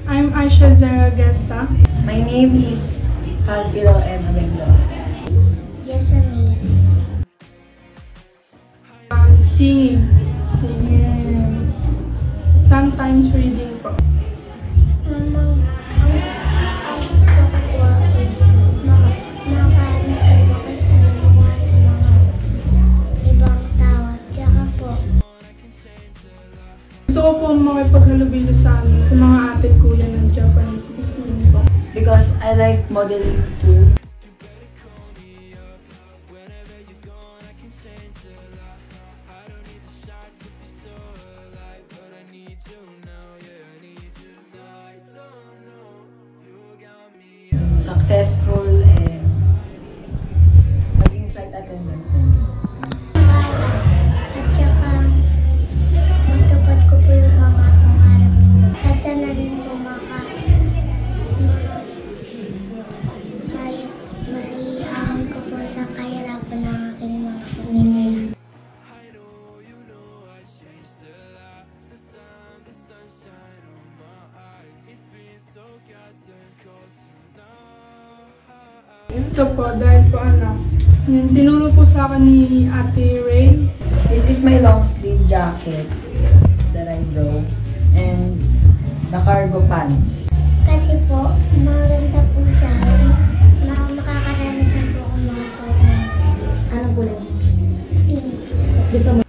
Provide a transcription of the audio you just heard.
I'm Aisha Zaragesta. My name is Alpilo M. Mendoza. Yes, me. Singing. Sometimes reading po. Ang gusto ko po ay makasalamuha sa mga ibang tao. Tsaka po, Gusto ko po makipaghalubilo sa mga ate at kuya ng Japanese cuisine po. Because I like modeling too. Successful and maging flight attendant. at tsaka matupad ko po yung mga pangarap ko. At sana rin po maiahon ko po sa kahirapan ng aking mga pamilya. Ito po, dahil po yung tinuro po sa akin ni Ate Ray. This is my long sleeve jacket that I draw and the cargo pants. Kasi po, maganda po siya. Makakaranasan po ako mga suot ng Anong kulay? pink. Gusto mo